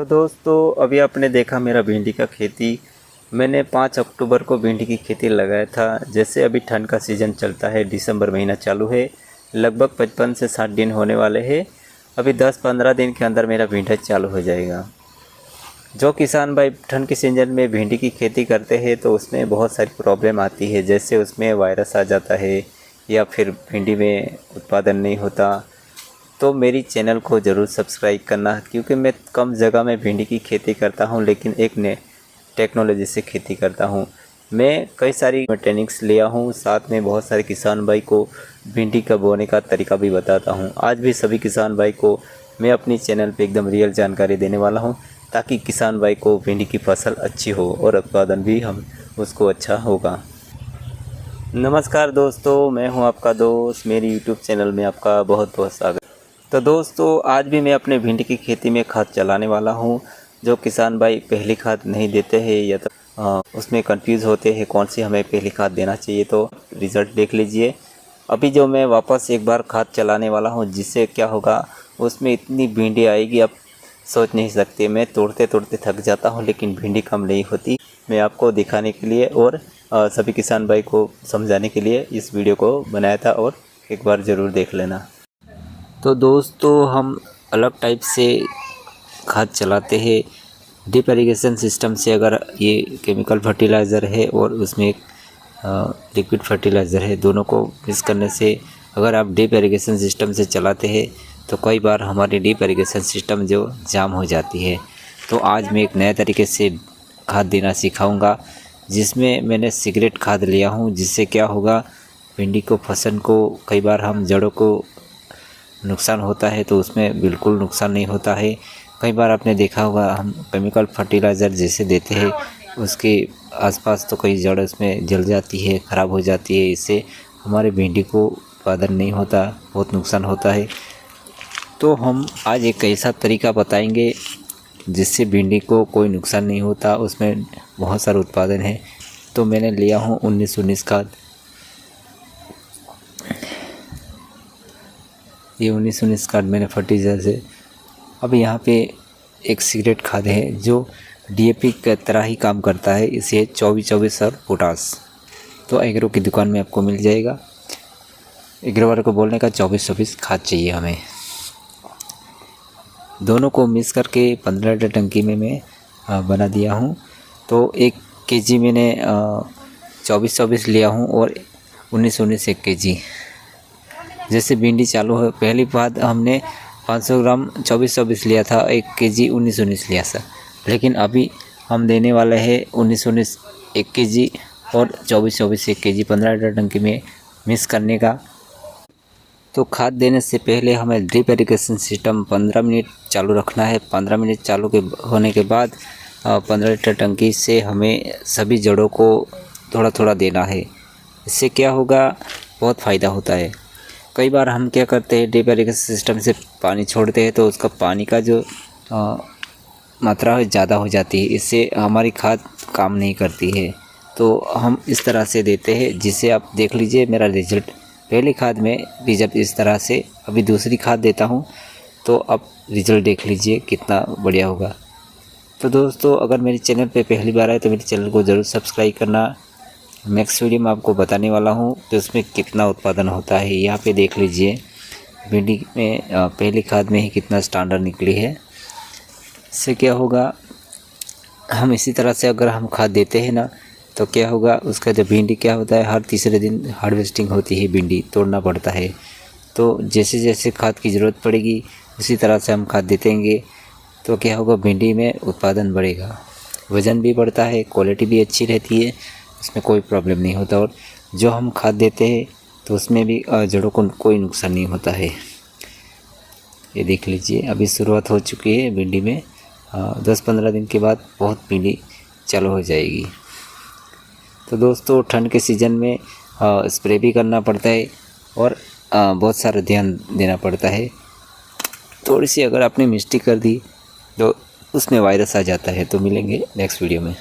तो दोस्तों अभी आपने देखा मेरा भिंडी का खेती। मैंने 5 अक्टूबर को भिंडी की खेती लगाया था। जैसे अभी ठंड का सीज़न चलता है, दिसंबर महीना चालू है, लगभग 55 से 60 दिन होने वाले हैं। अभी 10-15 दिन के अंदर मेरा भिंडी चालू हो जाएगा। जो किसान भाई ठंड के सीज़न में भिंडी की खेती करते हैं तो उसमें बहुत सारी प्रॉब्लम आती है, जैसे उसमें वायरस आ जाता है या फिर भिंडी में उत्पादन नहीं होता। तो मेरी चैनल को ज़रूर सब्सक्राइब करना, क्योंकि मैं कम जगह में भिंडी की खेती करता हूं, लेकिन एक नए टेक्नोलॉजी से खेती करता हूं। मैं कई सारी ट्रेनिंग्स लिया हूं, साथ में बहुत सारे किसान भाई को भिंडी का बोने का तरीका भी बताता हूं। आज भी सभी किसान भाई को मैं अपनी चैनल पे एकदम रियल जानकारी देने वाला हूं, ताकि किसान भाई को भिंडी की फसल अच्छी हो और उत्पादन भी हम उसको अच्छा होगा। नमस्कार दोस्तों, मैं हूं आपका दोस्त। मेरी यूट्यूब चैनल में आपका बहुत बहुत स्वागत। तो दोस्तों आज भी मैं अपने भिंडी की खेती में खाद चलाने वाला हूं। जो किसान भाई पहली खाद नहीं देते हैं या तो उसमें कंफ्यूज होते हैं कौन सी हमें पहली खाद देना चाहिए, तो रिज़ल्ट देख लीजिए। अभी जो मैं वापस एक बार खाद चलाने वाला हूं, जिससे क्या होगा, उसमें इतनी भिंडी आएगी आप सोच नहीं सकते। मैं तोड़ते तोड़ते थक जाता हूं, लेकिन भिंडी कम नहीं होती। मैं आपको दिखाने के लिए और सभी किसान भाई को समझाने के लिए इस वीडियो को बनाया था, और एक बार ज़रूर देख लेना। तो दोस्तों हम अलग टाइप से खाद चलाते हैं। ड्रिप इरिगेशन सिस्टम से अगर ये केमिकल फर्टिलाइज़र है और उसमें एक लिक्विड फर्टिलाइज़र है, दोनों को मिक्स करने से अगर आप ड्रिप इरिगेशन सिस्टम से चलाते हैं तो कई बार हमारी ड्रिप इरिगेशन सिस्टम जो जाम हो जाती है। तो आज मैं एक नए तरीके से खाद देना सिखाऊंगा, जिसमें मैंने सिगरेट खाद लिया हूं। जिससे क्या होगा, भिंडी को फसल को कई बार हम जड़ों को नुकसान होता है, तो उसमें बिल्कुल नुकसान नहीं होता है। कई बार आपने देखा होगा हम केमिकल फर्टिलाइज़र जैसे देते हैं, उसके आसपास तो कई जड़ उसमें जल जाती है, ख़राब हो जाती है। इससे हमारे भिंडी को उत्पादन नहीं होता, बहुत नुकसान होता है। तो हम आज एक ऐसा तरीका बताएंगे जिससे भिंडी को कोई नुकसान नहीं होता, उसमें बहुत सारा उत्पादन है। तो मैंने लिया हूँ 19-19 खाद। ये 19-19 खाद मैंने फर्टिलाइज़र से। अब यहाँ पे एक सिगरेट खाद है जो डीएपी की तरह ही काम करता है। इसे 24-24 और पोटास तो एग्रो की दुकान में आपको मिल जाएगा। एग्रो वाले को बोलने का 24-24 खाद चाहिए हमें। दोनों को मिक्स करके 15 लीटर टंकी में मैं बना दिया हूँ। तो 1 केजी मैंने 24-24 लिया हूँ और 19-19 1 केजी। जैसे भिंडी चालू है, पहली बार हमने 500 ग्राम 24-24 लिया था, 1 केजी 19-19 लिया था। लेकिन अभी हम देने वाले हैं 19-19 1 केजी और 24-24 1 केजी 15 लीटर टंकी में मिक्स करने का। तो खाद देने से पहले हमें ड्रिप इरिगेशन सिस्टम 15 मिनट चालू रखना है। 15 मिनट चालू के होने के बाद 15 लीटर टंकी से हमें सभी जड़ों को थोड़ा थोड़ा देना है। इससे क्या होगा, बहुत फ़ायदा होता है। कई बार हम क्या करते हैं, ड्रिप इरिगेशन सिस्टम से पानी छोड़ते हैं तो उसका पानी का जो मात्रा है ज़्यादा हो जाती है। इससे हमारी खाद काम नहीं करती है। तो हम इस तरह से देते हैं, जिसे आप देख लीजिए मेरा रिजल्ट। पहली खाद में भी जब इस तरह से, अभी दूसरी खाद देता हूँ, तो अब रिज़ल्ट देख लीजिए कितना बढ़िया होगा। तो दोस्तों अगर मेरे चैनल पे पहली बार आए तो मेरे चैनल को ज़रूर सब्सक्राइब करना। नेक्स्ट वीडियो में आपको बताने वाला हूँ कि उसमें कितना उत्पादन होता है। यहाँ पे देख लीजिए भिंडी में पहली खाद में ही कितना स्टैंडर्ड निकली है। इससे क्या होगा, हम इसी तरह से अगर हम खाद देते हैं ना, तो क्या होगा, उसका जब भिंडी क्या होता है, हर तीसरे दिन हार्वेस्टिंग होती है, भिंडी तोड़ना पड़ता है। तो जैसे जैसे खाद की ज़रूरत पड़ेगी उसी तरह से हम खाद देतेंगे, तो क्या होगा, भिंडी में उत्पादन बढ़ेगा, वज़न भी बढ़ता है, क्वालिटी भी अच्छी रहती है, उसमें कोई प्रॉब्लम नहीं होता। और जो हम खाद देते हैं तो उसमें भी जड़ों को कोई नुकसान नहीं होता है। ये देख लीजिए अभी शुरुआत हो चुकी है भिंडी में। 10-15 दिन के बाद बहुत भिंडी चालू हो जाएगी। तो दोस्तों ठंड के सीज़न में स्प्रे भी करना पड़ता है और बहुत सारा ध्यान देना पड़ता है। थोड़ी सी अगर आपने मिस्टेक कर दी तो उसमें वायरस आ जाता है। तो मिलेंगे नेक्स्ट वीडियो में।